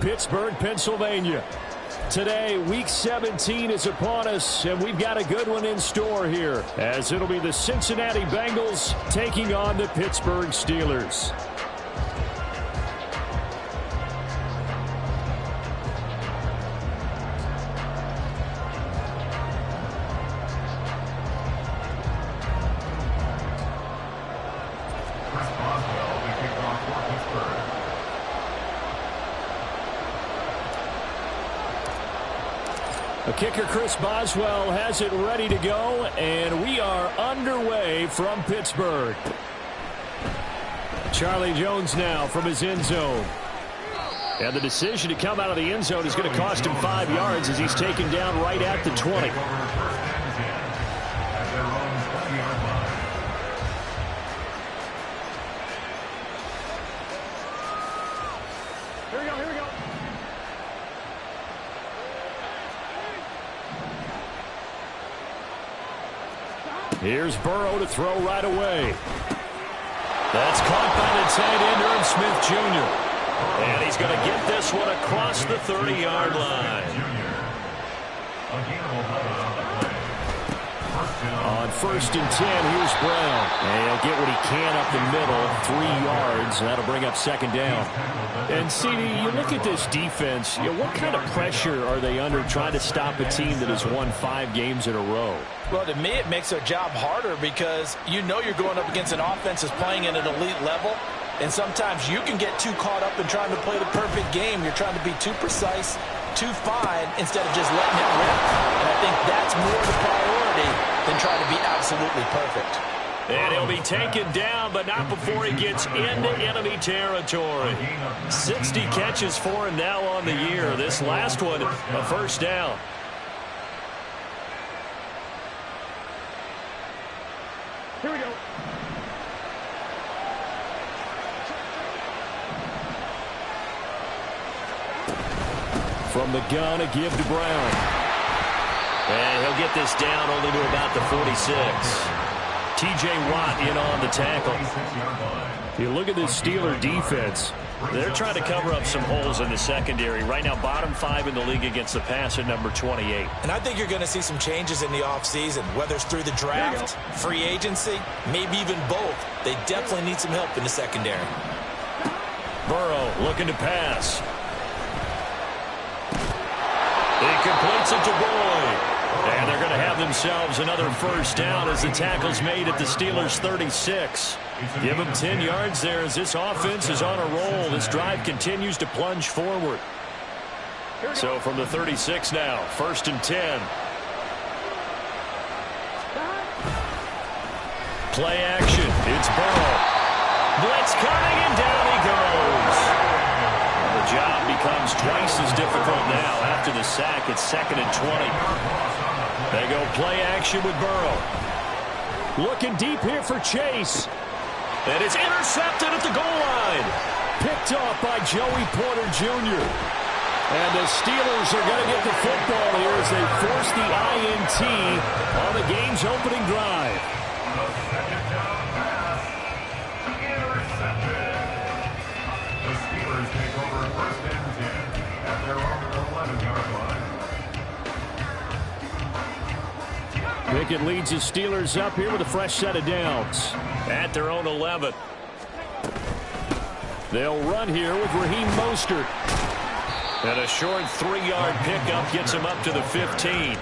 Pittsburgh, Pennsylvania. Today, Week 17 is upon us, and we've got a good one in store here, as it'll be the Cincinnati Bengals taking on the Pittsburgh Steelers. The kicker, Chris Boswell, has it ready to go, and we are underway from Pittsburgh. Charlie Jones now from his end zone. And the decision to come out of the end zone is going to cost him 5 yards as he's taken down right at the 20. Here's Burrow to throw right away. That's caught by the tight end, Irv Smith Jr. And he's going to get this one across the 30-yard line. On 1st and 10, here's Brown. And he'll get what he can up the middle, 3 yards. And that'll bring up 2nd down. And, CD, you look at this defense, what kind of pressure are they under trying to stop a team that has won 5 games in a row? Well, to me, it makes their job harder because you know you're going up against an offense that's playing at an elite level. And sometimes you can get too caught up in trying to play the perfect game. You're trying to be too precise, too fine, instead of just letting it rip. And I think that's more the priority than trying to be absolutely perfect. And he'll be taken down, but not before he gets into enemy territory. 60 catches for him now on the year. This last one, a 1st down. Here we go. From the gun, a give to Brown. And he'll get this down only to about the 46. T.J. Watt in on the tackle. You look at this Steeler defense. They're trying to cover up some holes in the secondary. Right now, bottom 5 in the league against the pass at number 28. And I think you're going to see some changes in the offseason, whether it's through the draft, free agency, maybe even both. They definitely need some help in the secondary. Burrow looking to pass. He completes it to Boyd. And they're going to have themselves another 1st down as the tackle's made at the Steelers' 36. Give them 10 yards there as this offense is on a roll. This drive continues to plunge forward. So from the 36 now, 1st and 10. Play action. It's Burrow. Blitz coming, and down he goes. The job becomes twice as difficult now after the sack. It's 2nd and 20. They go play action with Burrow. Looking deep here for Chase. And it's intercepted at the goal line. Picked off by Joey Porter Jr. And the Steelers are going to get the football here as they force the INT on the game's opening drive. The Steelers take over 1st and 10 at their own 11-yard line. Pickett leads the Steelers up here with a fresh set of downs at their own 11. They'll run here with Raheem Mostert. And a short 3-yard pickup gets him up to the 15.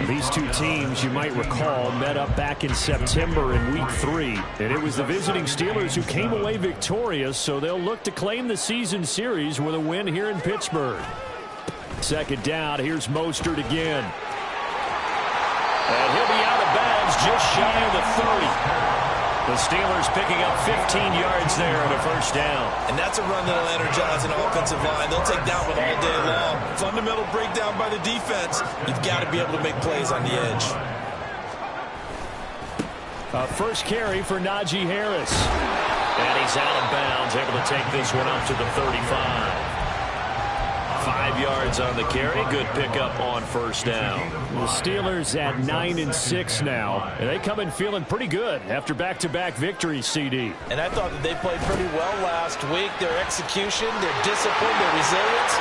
These two teams, you might recall, met up back in September in Week 3. And it was the visiting Steelers who came away victorious, so they'll look to claim the season series with a win here in Pittsburgh. 2nd down, here's Mostert again. And he'll be out of bounds just shy of the 30. The Steelers picking up 15 yards there on a 1st down. And that's a run that'll energize an offensive line. They'll take down one all day long. Fundamental breakdown by the defense. You've got to be able to make plays on the edge. A 1st carry for Najee Harris. And he's out of bounds, able to take this one up to the 35. 5 yards on the carry. Good pickup on first down. The Steelers at 9-6 now. And they come in feeling pretty good after back-to-back victories, CD. And I thought that they played pretty well last week. Their execution, their discipline, their resilience,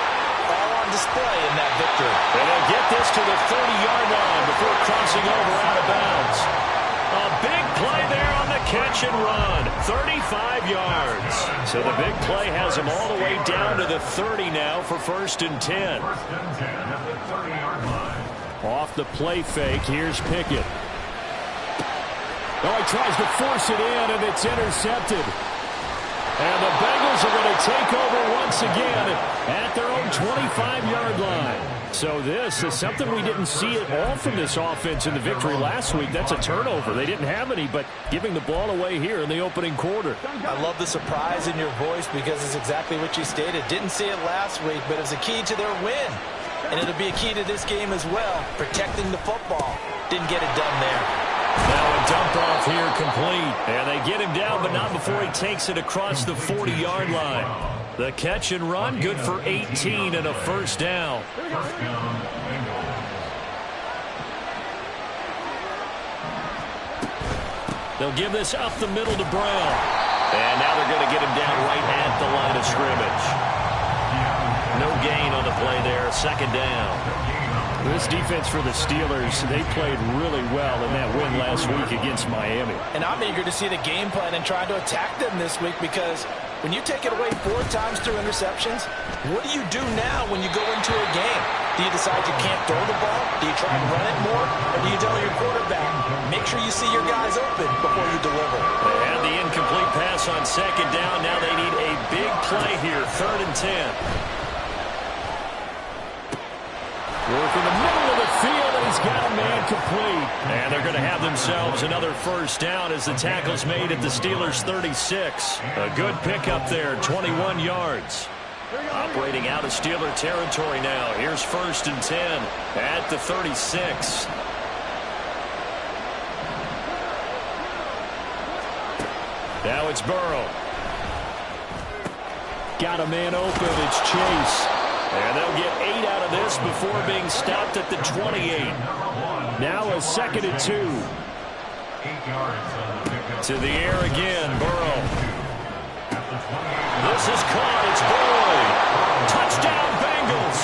all on display in that victory. And they'll get this to the 30-yard line before crossing over out of bounds. A big play there on the catch and run. 35 yards. So the big play has them all the way down to the 30 now for 1st and 10. Off the play fake, here's Pickett. Oh, he tries to force it in, and it's intercepted. And the Bengals are going to take over once again at their own 25-yard line. So this is something we didn't see at all from this offense in the victory last week. That's a turnover. They didn't have any, but giving the ball away here in the opening quarter. I love the surprise in your voice because it's exactly what you stated. Didn't see it last week, but it's a key to their win. And it'll be a key to this game as well, protecting the football. Didn't get it done there. Now a dump off here complete. And they get him down, but not before he takes it across the 40-yard line. The catch and run, good for 18 and a first down. They'll give this up the middle to Brown. And now they're going to get him down right at the line of scrimmage. No gain on the play there, 2nd down. This defense for the Steelers, they played really well in that win last week against Miami. And I'm eager to see the game plan and try to attack them this week because when you take it away 4 times through interceptions, what do you do now when you go into a game? Do you decide you can't throw the ball? Do you try and run it more? Or do you tell your quarterback, make sure you see your guys open before you deliver? They had the incomplete pass on 2nd down. Now they need a big play here, 3rd and 10. Work in the middle of the field, and he's got a man complete. And they're going to have themselves another first down as the tackle's made at the Steelers' 36. A good pickup there, 21 yards. Operating out of Steeler territory now. Here's 1st and 10 at the 36. Now it's Burrow. Got a man open, it's Chase. And they'll get 8 out of this before being stopped at the 28. Now a 2nd and 2. 8 yards. To the air again, Burrow. This is caught. It's Boyd. Touchdown, Bengals.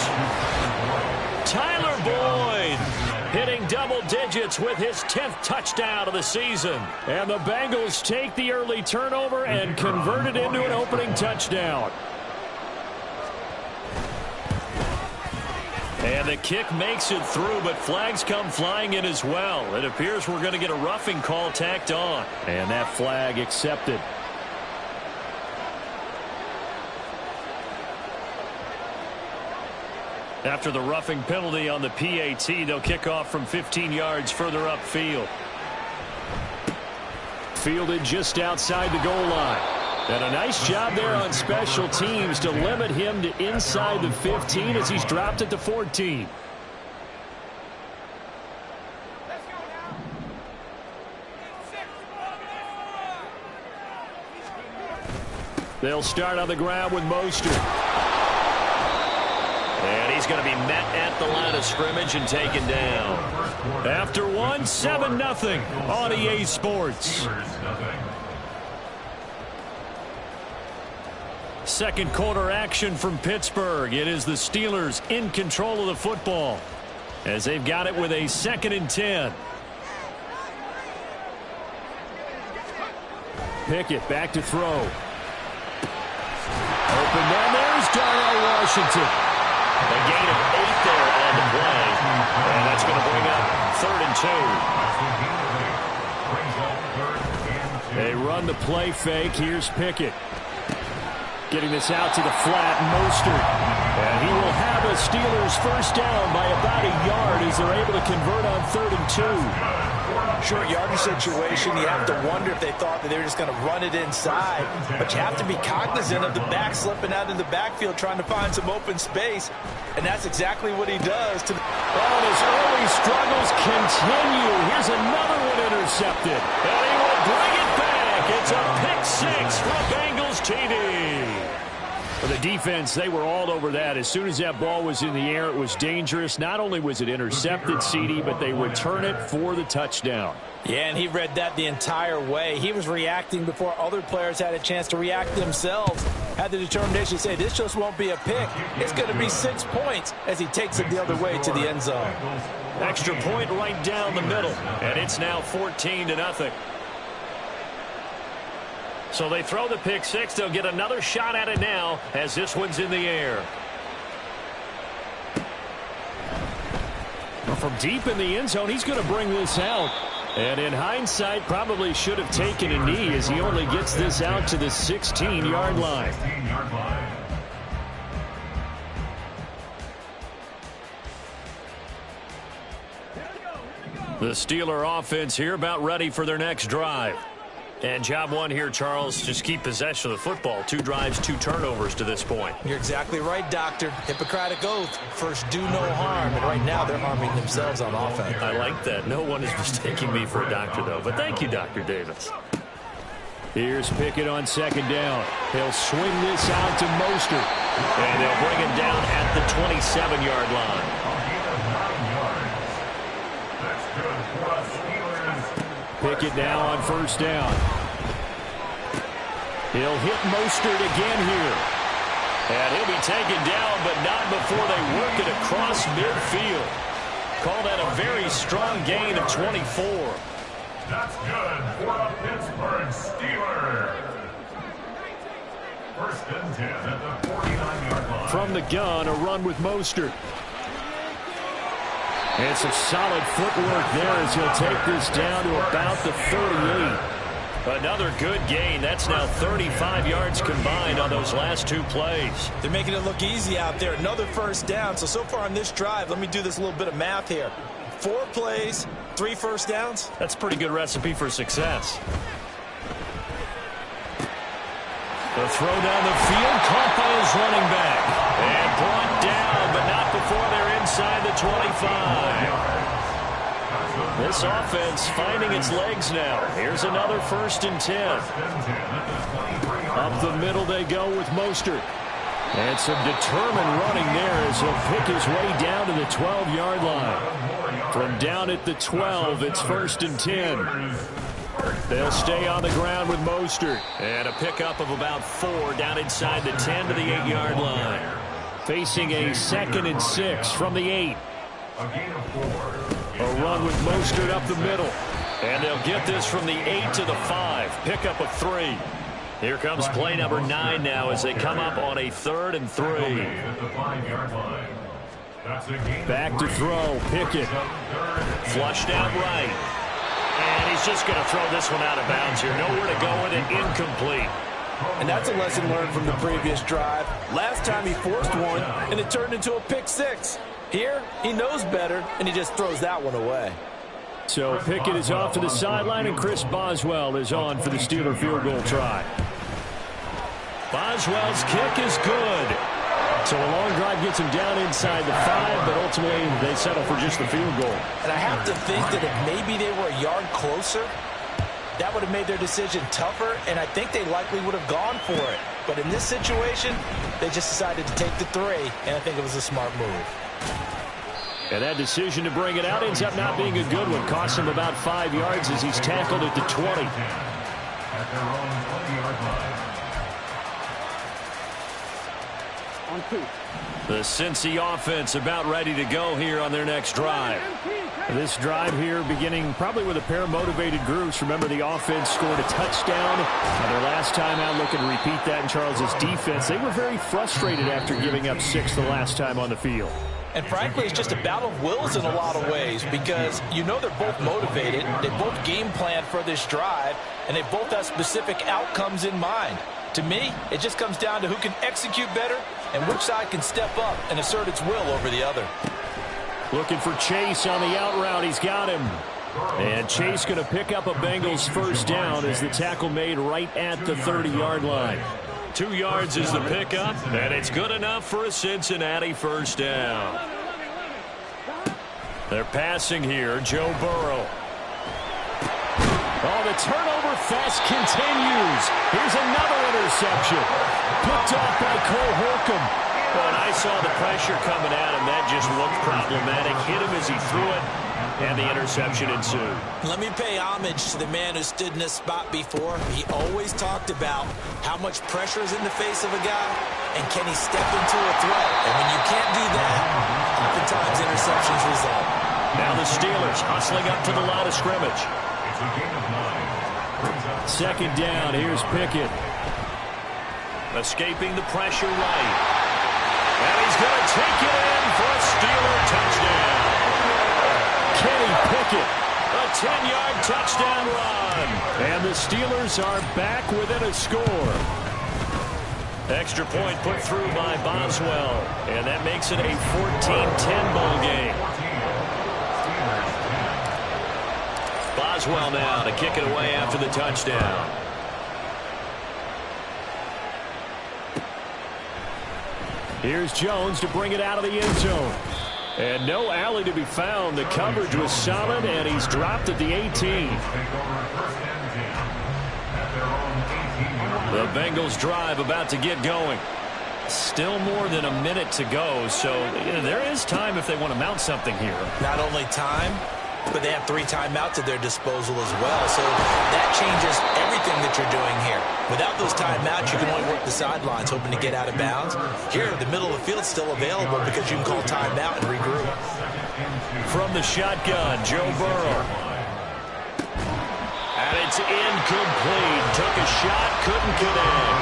Tyler Boyd hitting double digits with his 10th touchdown of the season. And the Bengals take the early turnover and convert it into an opening touchdown. And the kick makes it through, but flags come flying in as well. It appears we're going to get a roughing call tacked on. And that flag accepted. After the roughing penalty on the PAT, they'll kick off from 15 yards further upfield. Fielded just outside the goal line. And a nice job there on special teams to limit him to inside the 15 as he's dropped at the 14. They'll start on the ground with Mostert. And he's going to be met at the line of scrimmage and taken down. After one, 7-0 on EA Sports. Second quarter action from Pittsburgh. It is the Steelers in control of the football as they've got it with a 2nd and 10. Pickett back to throw. Open down, there's Darnell Washington. A gain of 8 there on the play. And that's going to bring up 3rd and 2. They run the play fake. Here's Pickett. Getting this out to the flat, Mostert. And he will have a Steelers first down by about a yard as they're able to convert on 3rd and 2. Short yardage situation, you have to wonder if they thought that they were just going to run it inside. But you have to be cognizant of the back slipping out in the backfield trying to find some open space. And that's exactly what he does. Oh, his early struggles continue. Here's another one intercepted. And he will bring it back. It's a pick 6 for Bengals TV. The defense, they were all over that. As soon as that ball was in the air, it was dangerous. Not only was it intercepted, CD, but they return it for the touchdown. Yeah, and he read that the entire way. He was reacting before other players had a chance to react themselves. Had the determination to say, this just won't be a pick. It's going to be 6 points as he takes it the other way to the end zone. Extra point right down the middle, and it's now 14-0. So they throw the pick six. They'll get another shot at it now as this one's in the air. Well, from deep in the end zone, he's going to bring this out. And in hindsight, probably should have taken a knee as he only gets this out to the 16-yard line. The Steeler offense here about ready for their next drive. And job one here, Charles, just keep possession of the football. 2 drives, 2 turnovers to this point. You're exactly right, Doctor. Hippocratic oath. First, do no harm. And right now, they're harming themselves on offense. I like that. No one is mistaking me for a doctor, though. But thank you, Dr. Davis. Here's Pickett on second down. He'll swing this out to Mostert. And they'll bring him down at the 27-yard line. Pickett now on first down. He'll hit Mostert again here. And he'll be taken down, but not before they work it across midfield. Call that a very strong gain of 24. That's good for the Pittsburgh Steelers. First and 10 at the 49-yard line. From the gun, a run with Mostert. And some solid footwork there as he'll take this down to about the 38. Another good gain. That's now 35 yards combined on those last 2 plays. They're making it look easy out there. Another first down. So far on this drive, let me do this little bit of math here. 4 plays, 3 first downs. That's a pretty good recipe for success. The throw down the field, caught by his running back. And brought down, but not before they're inside the 25. This offense finding its legs now. Here's another first and 10. Up the middle they go with Mostert. And some determined running there as he'll pick his way down to the 12-yard line. From down at the 12, it's first and 10. They'll stay on the ground with Mostert. And a pickup of about 4 down inside the 10 to the 8-yard line. Facing a 2nd and 6 from the 8. A run with Mostert up the middle. And they'll get this from the 8 to the 5. Pickup of 3. Here comes play number 9 now as they come up on a 3rd and 3. Back to throw. Pickett. Flushed out right. And he's just going to throw this one out of bounds here. Nowhere to go with it. Incomplete. And that's a lesson learned from the previous drive. Last time he forced one, and it turned into a pick 6. Here, he knows better, and he just throws that one away. So Pickett is off to the sideline, and Chris Boswell is on for the Steeler field goal try. Boswell's kick is good. So a long drive gets him down inside the 5, but ultimately they settle for just the field goal. And I have to think that if maybe they were a yard closer, that would have made their decision tougher, and I think they likely would have gone for it. But in this situation, they just decided to take the 3, and I think it was a smart move. And that decision to bring it out ends up not being a good one. Costs him about 5 yards as he's tackled at the 20. At their own 20-yard line. The Cincy offense about ready to go here on their next drive. This drive here beginning probably with a pair of motivated groups. Remember, the offense scored a touchdown their last time out. Looking to repeat that in Charles's defense. They were very frustrated after giving up 6 the last time on the field. And frankly, it's just a battle of wills in a lot of ways because you know they're both motivated. They both game planned for this drive, and they both have specific outcomes in mind. To me, it just comes down to who can execute better and which side can step up and assert its will over the other. Looking for Chase on the out route. He's got him. And Chase going to pick up a Bengals first down as the tackle made right at the 30-yard line. 2 yards is the pickup, and it's good enough for a Cincinnati first down. They're passing here. Joe Burrow. Oh, the turnover fest continues. Here's another interception. Picked off by Cole Holcomb. Well, and I saw the pressure coming at him. That just looked problematic. Hit him as he threw it, and the interception ensued. Let me pay homage to the man who stood in this spot before. He always talked about how much pressure is in the face of a guy, and can he step into a throw. And when you can't do that, oftentimes interceptions result. Now the Steelers hustling up to the line of scrimmage. It's a gain of 9. Second down, here's Pickett. Escaping the pressure right. And he's going to take it in for a Steeler touchdown. Kenny Pickett. A 10-yard touchdown run. And the Steelers are back within a score. Extra point put through by Boswell. And that makes it a 14-10 ball game. Boswell now to kick it away after the touchdown. Here's Jones to bring it out of the end zone. And no alley to be found. The coverage was solid, and he's dropped at the 18. The Bengals drive about to get going. Still more than a minute to go, so there is time if they want to mount something here. Not only time, but they have 3 timeouts at their disposal as well. So that changes everything that you're doing here. Without those timeouts, you can only work the sidelines, hoping to get out of bounds. Here, the middle of the field is still available because you can call timeout and regroup. From the shotgun, Joe Burrow. And it's incomplete. Took a shot, couldn't get in.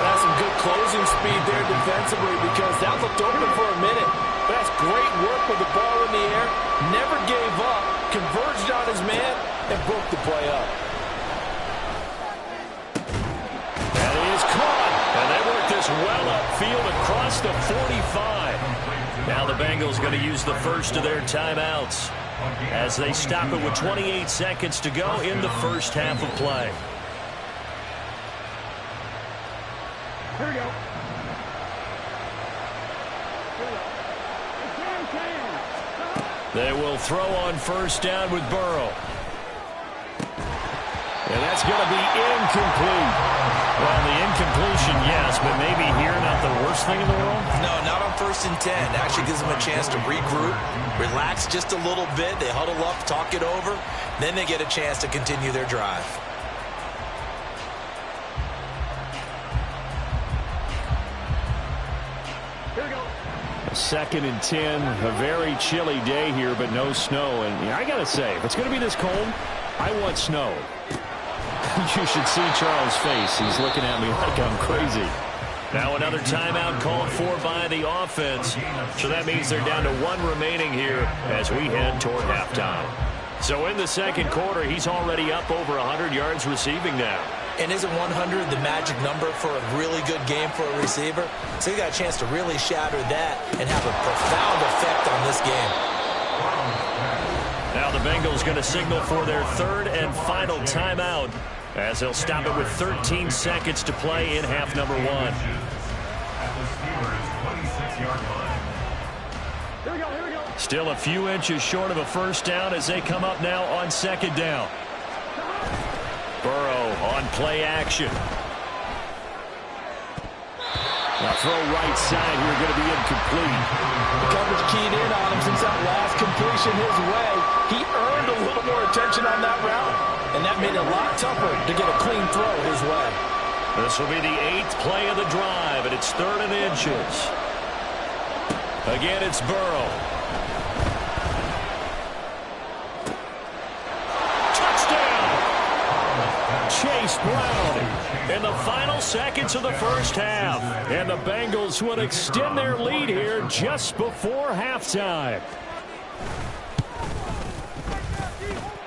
That's some good closing speed there defensively because that looked open for a minute. That's great work with the ball in the air. Never gave up. Converged on his man and broke the play up. And he is caught. And they work this well upfield across the 45. Now the Bengals going to use the first of their timeouts as they stop it with 28 seconds to go in the first half of play. Here we go. They will throw on first down with Burrow. And that's going to be incomplete. Well, the incompletion, yes, but maybe here not the worst thing in the world? No, not on 1st and 10. Actually gives them a chance to regroup, relax just a little bit. They huddle up, talk it over. Then they get a chance to continue their drive. Second and 10, a very chilly day here, but no snow. And I got to say, if it's going to be this cold, I want snow. You should see Charles' face. He's looking at me like I'm crazy. Now another timeout called for by the offense. So that means they're down to 1 remaining here as we head toward halftime. So in the second quarter, he's already up over 100 yards receiving now. And isn't 100 the magic number for a really good game for a receiver? So you got a chance to really shatter that and have a profound effect on this game. Now the Bengals going to signal for their 3rd and final timeout as they'll stop it with 13 seconds to play in half number 1. At the Steelers' 26-yard line. Here we go. Still a few inches short of a first down as they come up now on second down. Burrow on play action. Now throw right side here, going to be incomplete. The coverage keyed in on him since that last completion his way. He earned a little more attention on that route, and that made it a lot tougher to get a clean throw his way. This will be the 8th play of the drive, and it's 3rd and inches. Again, it's Burrow. Chase Brown In the final seconds of the first half. and the Bengals would extend their lead here just before halftime.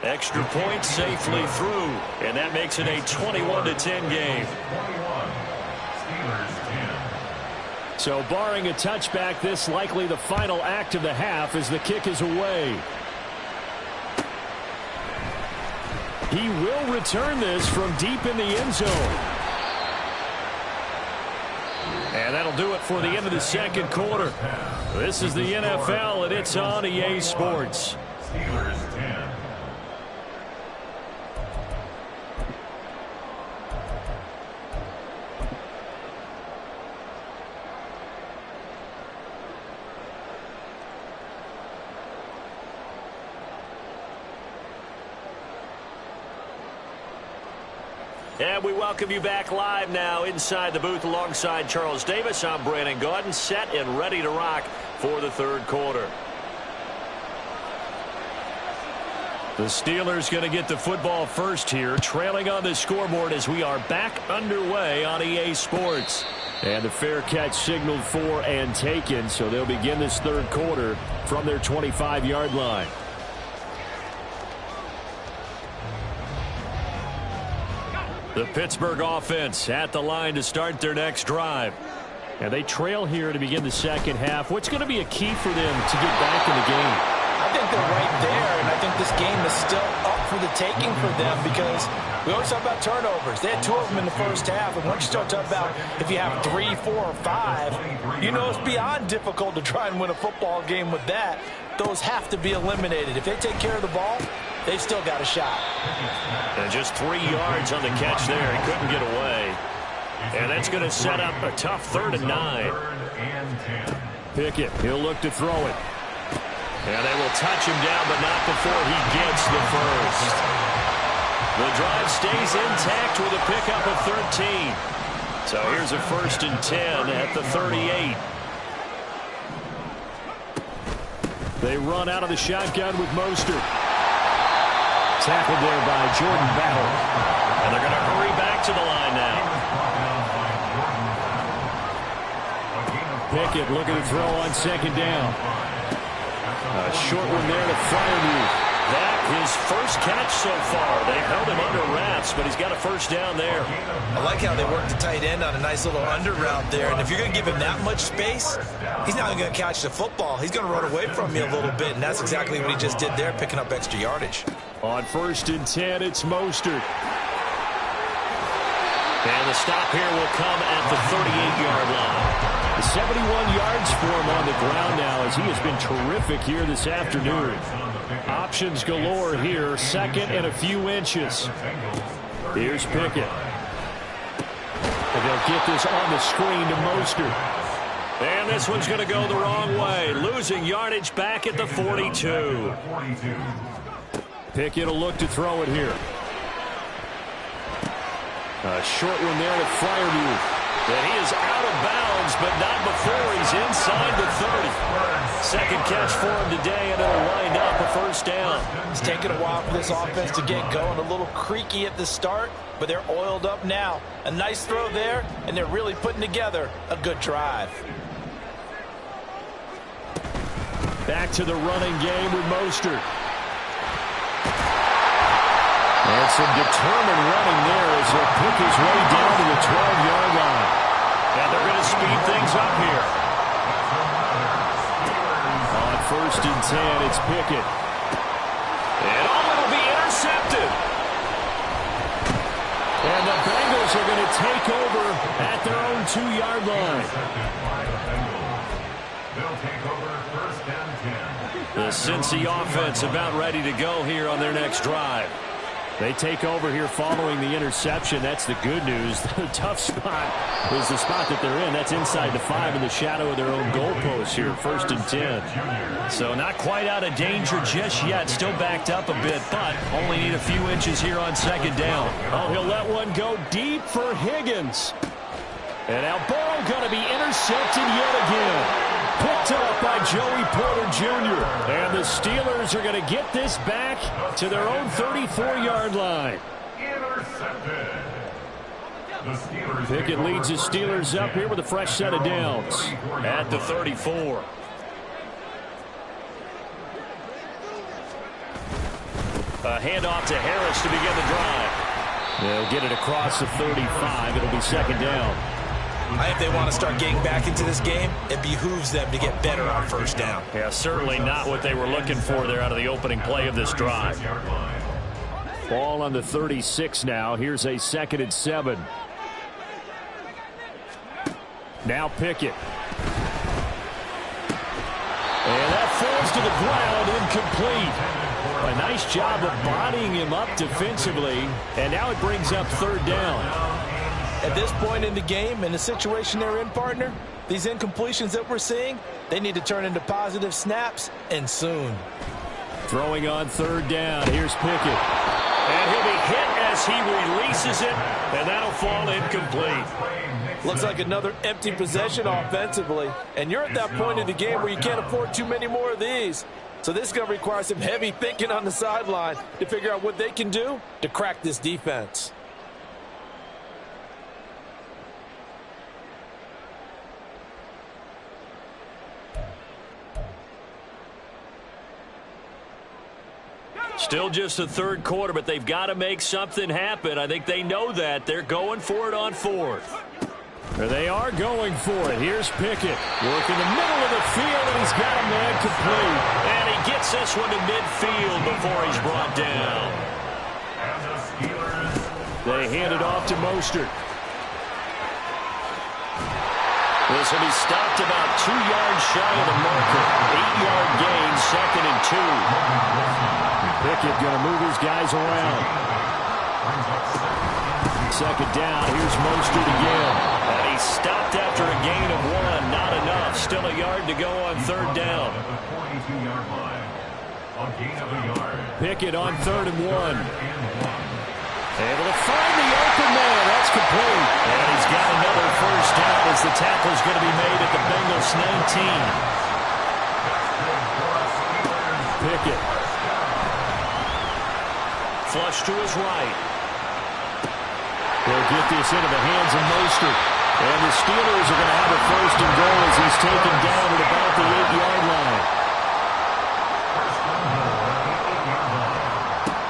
Extra point safely through, and that makes it a 21-10 game. 21. Steelers 10. So barring a touchback, this likely the final act of the half as the kick is away. He will return this from deep in the end zone. And that'll do it for the end of the second quarter. This is the NFL, and it's on EA Sports. Steelers 10. And we welcome you back live now inside the booth alongside Charles Davis. I'm Brandon Gaudin, set and ready to rock for the third quarter. The Steelers going to get the football first here, trailing on the scoreboard as we are back underway on EA Sports. And the fair catch signaled for and taken, so they'll begin this third quarter from their 25-yard line. The Pittsburgh offense at the line to start their next drive. And they trail here to begin the second half. What's going to be a key for them to get back in the game? I think they're right there, and I think this game is still up for the taking for them because we always talk about turnovers. They had 2 of them in the first half, and once you start talking about if you have 3, 4, or 5, you know it's beyond difficult to try and win a football game with that. Those have to be eliminated. If they take care of the ball, they've still got a shot. And just 3 yards on the catch there. He couldn't get away. And that's going to set up a tough 3rd and 9. Pickett, he'll look to throw it. And they will touch him down, but not before he gets the first. The drive stays intact with a pickup of 13. So here's a 1st and 10 at the 38. They run out of the shotgun with Mostert. Tackled there by Jordan Battle. And they're going to hurry back to the line now. Pickett looking to throw on 2nd down. A short one there to Freiermuth. That his first catch so far. They've held him under wraps, but he's got a 1st down there. I like how they work the tight end on a nice little under route there. And if you're going to give him that much space, he's not going to catch the football. He's going to run away from you a little bit, and that's exactly what he just did there, picking up extra yardage. On 1st and 10, it's Mostert. And the stop here will come at the 38-yard line. 71 yards for him on the ground now as he has been terrific here this afternoon. Options galore here, 2nd and a few inches. Here's Pickett. And they'll get this on the screen to Mostert. And this one's going to go the wrong way, losing yardage back at the 42. Pickett will look to throw it here. A short one there to Freiermuth. And he is out of bounds, but not before he's inside the 30. 2nd catch for him today, and it'll wind up a 1st down. It's taken a while for this offense to get going. A little creaky at the start, but they're oiled up now. A nice throw there, and they're really putting together a good drive. Back to the running game with Mostert. And some determined running there as he'll pick his way down to the 12-yard line. And they're going to speed things up here. On 1st and 10, it's Pickett. And it'll be intercepted. And the Bengals are going to take over at their own 2-yard line. They'll take over 1st and 10. The Cincy offense about ready to go here on their next drive. They take over here following the interception. That's the good news. The tough spot is the spot that they're in. That's inside the 5 in the shadow of their own goalpost here. 1st and 10. So not quite out of danger just yet. Still backed up a bit, but only need a few inches here on 2nd down. Oh, he'll let one go deep for Higgins. And now Burrow going to be intercepted yet again. Picked up by Joey Porter Jr. And the Steelers are going to get this back to their own 34-yard line. Intercepted. The Steelers Pickett leads the Steelers up here with a fresh set of downs. At the 34. A handoff to Harris to begin the drive. They'll get it across the 35. It'll be 2nd down. I think they want to start getting back into this game. It behooves them to get better on 1st down. Yeah, certainly not what they were looking for there out of the opening play of this drive. Ball on the 36 now. Here's a 2nd and 7. Now Pickett. And that falls to the ground, incomplete. A nice job of bodying him up defensively. And now it brings up 3rd down. At this point in the game, in the situation they're in, partner, these incompletions that we're seeing, they need to turn into positive snaps, and soon. Throwing on 3rd down. Here's Pickett. And he'll be hit as as he releases it, and that'll fall incomplete. Looks like another empty possession offensively. And you're at that point in the game where you can't afford too many more of these. So this is going to require some heavy thinking on the sideline to figure out what they can do to crack this defense. Still just the third quarter, but they've got to make something happen. I think they know that. They're going for it on fourth. They are going for it. Here's Pickett. Working the middle of the field, and he's got a man complete. And he gets this one to midfield before he's brought down. They hand it off to Mostert. This will be stopped about 2 yards shy of the marker. 8-yard gain, 2nd and 2. Pickett going to move his guys around. 2nd down. Here's Mostert again. And he's stopped after a gain of 1. Not enough. Still a yard to go on 3rd down. Pickett on 3rd and 1. Able to find the open man. That's complete. And he's got another 1st down as the tackle's going to be made at the Bengals 19. Pickett. Flush to his right. They'll get this into the hands of Mostert. And the Steelers are going to have a 1st and goal as he's taken down at about the 8-yard line.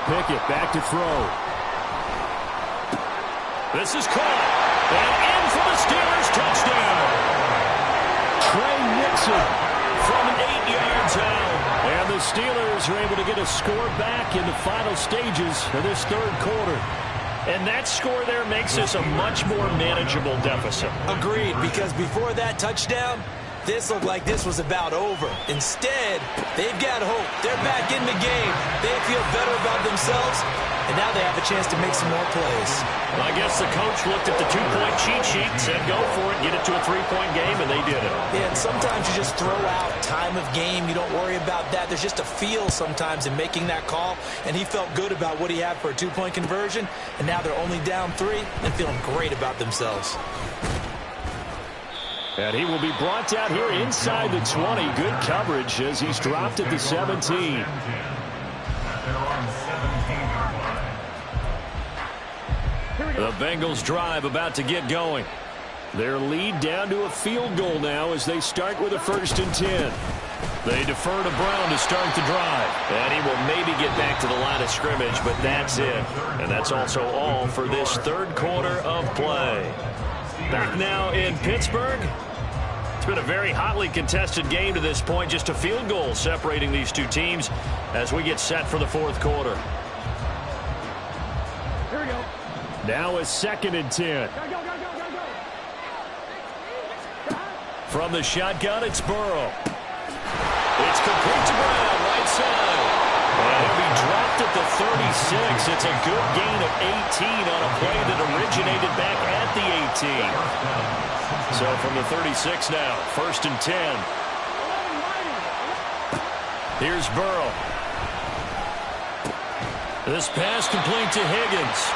Pickett back to throw. This is caught. And in for the Steelers touchdown. Trey Nixon from 8 yards out. And the Steelers are able to get a score back in the final stages of this 3rd quarter. And that score there makes this a much more manageable deficit. Agreed, because before that touchdown, this looked like this was about over. Instead, they've got hope. They're back in the game. They feel better about themselves, and now they have a chance to make some more plays. Well, I guess the coach looked at the 2-point cheat sheet and said, go for it, get it to a 3-point game, and they did it. Yeah, and sometimes you just throw out time of game. You don't worry about that. There's just a feel sometimes in making that call, and he felt good about what he had for a 2-point conversion, and now they're only down 3 and feeling great about themselves. And he will be brought down here inside the 20. Good coverage as he's dropped at the 17. The Bengals drive about to get going. Their lead down to a field goal now as they start with a 1st and 10. They defer to Brown to start the drive. And he will maybe get back to the line of scrimmage, but that's it. And that's also all for this 3rd quarter of play. Back now in Pittsburgh. It's been a very hotly contested game to this point. Just a field goal separating these two teams as we get set for the 4th quarter. Here we go. Now a 2nd and 10. Go, go, go, go, go, go. From the shotgun, it's Burrow. It's complete to Brown, right side. And he'll be dropped at the 36. It's a good gain of 18 on a play that originated back at the 18. So from the 36 now, 1st and 10. Here's Burrow. This pass complete to Higgins.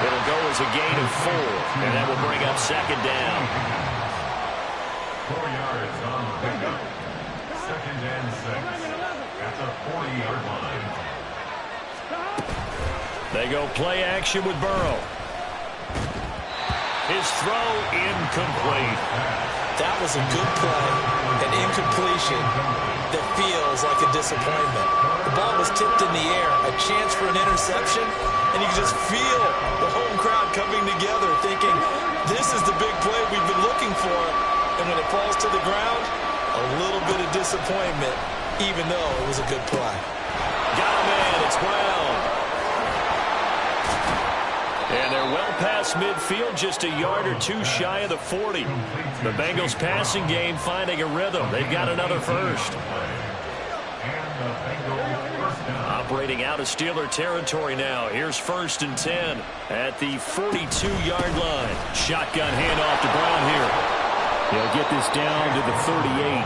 It'll go as a gain of 4, and that will bring up 2nd down. 4 yards on the pickup. 2nd and 6 at the 40-yard line. They go play action with Burrow. His throw incomplete. That was a good play, an incompletion that feels like a disappointment. The ball was tipped in the air, a chance for an interception, and you can just feel the home crowd coming together thinking, this is the big play we've been looking for. And when it falls to the ground, a little bit of disappointment, even though it was a good play. Got a man, it's Brown. And they're well past midfield, just a yard or 2 shy of the 40. The Bengals passing game finding a rhythm. They've got another 1st. Operating out of Steeler territory now. Here's 1st and 10 at the 42-yard line. Shotgun handoff to Brown here. He'll get this down to the 38.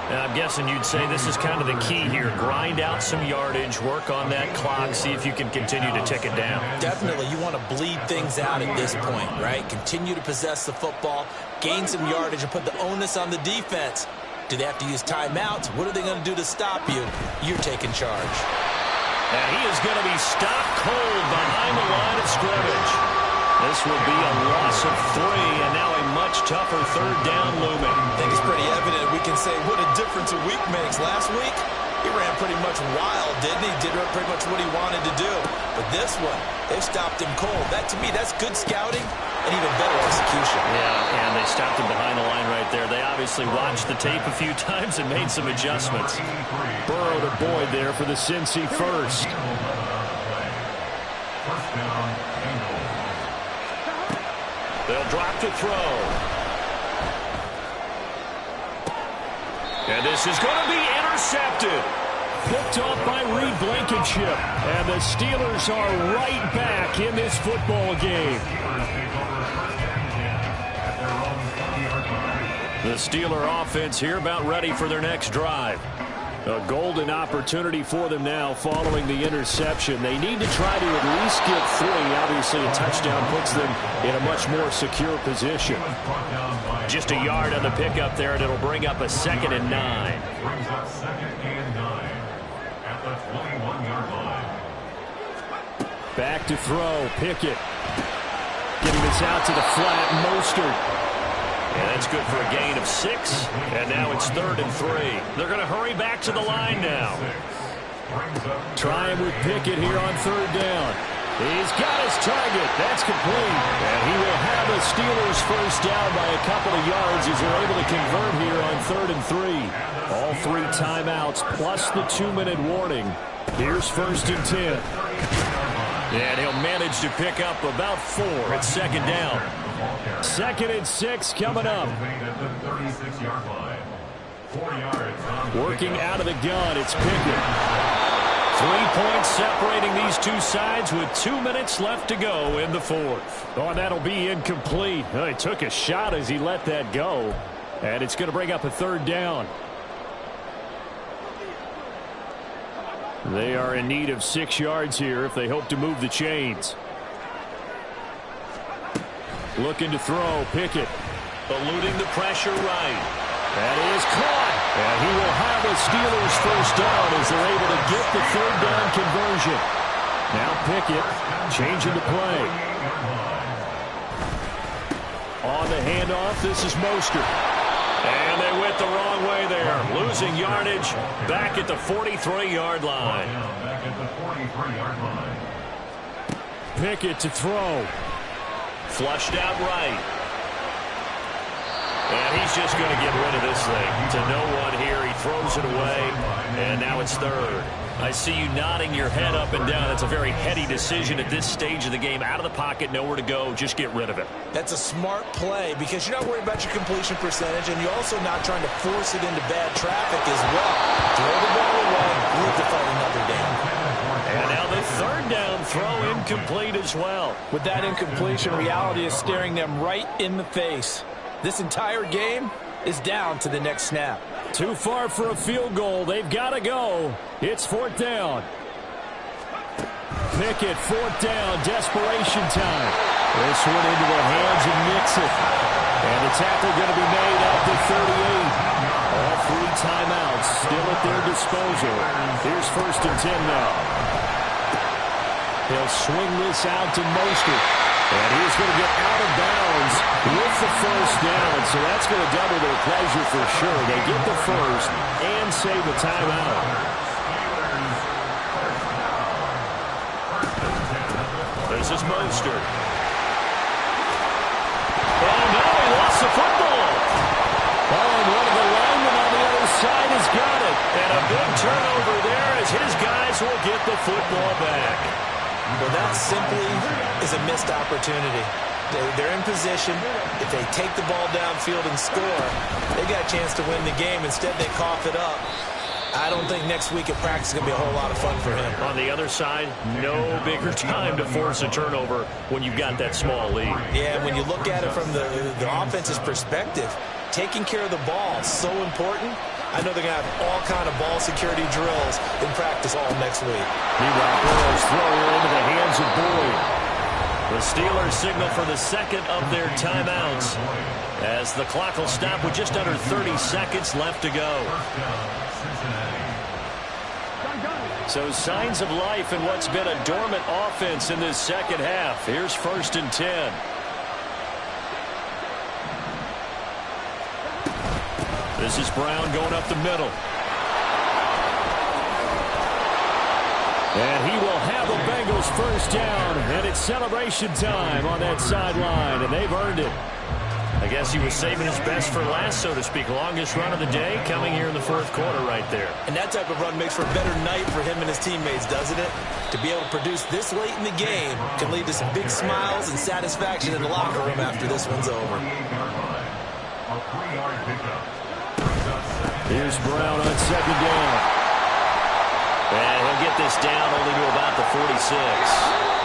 Now, I'm guessing you'd say this is kind of the key here. Grind out some yardage, work on that clock, see if you can continue to tick it down. Definitely. You want to bleed things out at this point, right? Continue to possess the football, gain some yardage, and put the onus on the defense. Do they have to use timeouts? What are they going to do to stop you? You're taking charge. And he is going to be stopped cold behind the line of scrimmage. This would be a loss of 3, and now a much tougher third down looming. I think it's pretty evident. We can say what a difference a week makes. Last week, he ran pretty much wild, didn't he? Did pretty much what he wanted to do. But this one, they've stopped him cold. That, to me, that's good scouting and even better execution. Yeah, and they stopped him behind the line right there. They obviously watched the tape a few times and made some adjustments. Burrow to Boyd there for the Cincy first. First down, Bengals. They'll drop to throw. And this is going to be intercepted. Picked off by Reed Blankenship. And the Steelers are right back in this football game. The Steeler offense here about ready for their next drive. A golden opportunity for them now following the interception. They need to try to at least get 3. Obviously, a touchdown puts them in a much more secure position. Just a yard on the pickup there, and it'll bring up a 2nd and 9. Brings up 2nd and 9 at the 21-yard line. Back to throw. Pickett. Getting this out to the flat. Mostert. Yeah, that's good for a gain of 6. And now it's 3rd and 3. They're going to hurry back to the line now. Trying with Pickett here on 3rd down. He's got his target. That's complete. And he will have the Steelers first down by a couple of yards as they're able to convert here on 3rd and 3. All 3 timeouts plus the 2-minute warning. Here's 1st and 10. And he'll manage to pick up about 4 at 2nd down. 2nd and 6 coming up. Working out of the gun, it's Pickett. 3 points separating these two sides with 2 minutes left to go in the 4th. Oh, and that'll be incomplete. Oh, he took a shot as he let that go. And it's going to bring up a 3rd down. They are in need of 6 yards here if they hope to move the chains. Looking to throw, Pickett. Eluding the pressure right. That is caught. And he will have the Steelers first down as they're able to get the 3rd down conversion. Now Pickett changing the play. On the handoff, this is Mostert. And they went the wrong way there. Losing yardage back at the 43-yard line. Pickett to throw. Flushed out right. And he's just going to get rid of this thing. To no one here. He throws it away. And now it's 3rd. I see you nodding your head up and down. That's a very heady decision at this stage of the game. Out of the pocket, nowhere to go. Just get rid of it. That's a smart play because you're not worried about your completion percentage, and you're also not trying to force it into bad traffic as well. Throw the ball away, move to fight another down. And now the 3rd down throw incomplete as well. With that incompletion, reality is staring them right in the face. This entire game is down to the next snap. Too far for a field goal. They've got to go. It's 4th down. Pickett, 4th down. Desperation time. This one into the hands of Nixon. And the tackle going to be made at the 38. All 3 timeouts still at their disposal. Here's 1st and 10 now. He'll swing this out to Mostert. And he's going to get out of bounds with the first down. So that's going to double their pleasure for sure. They get the first and save the timeout. This is Mostert. Oh, no, he lost the football. Oh, and one of the linemen on the other side has got it. And a big turnover there as his guys will get the football back. Well, that simply is a missed opportunity. They're in position. If they take the ball downfield and score, they got a chance to win the game. Instead, they cough it up. I don't think next week at practice is going to be a whole lot of fun for him. On the other side, no bigger time to force a turnover when you've got that small lead. Yeah, when you look at it from the offense's perspective, taking care of the ball is so important. I know they're going to have all kind of ball security drills in practice all next week. Meanwhile, Burrow's throw into the hands of Boyd. The Steelers signal for the second of their timeouts as the clock will stop with just under 30 seconds left to go. So signs of life in what's been a dormant offense in this second half. Here's 1st and 10. This is Brown going up the middle. And he will have the Bengals first down, and it's celebration time on that sideline, and they've earned it. I guess he was saving his best for last, so to speak. Longest run of the day coming here in the 4th quarter right there. And that type of run makes for a better night for him and his teammates, doesn't it? To be able to produce this late in the game can lead to some big smiles and satisfaction in the locker room after this one's over. Here's Brown on 2nd down. And he'll get this down only to about the 46.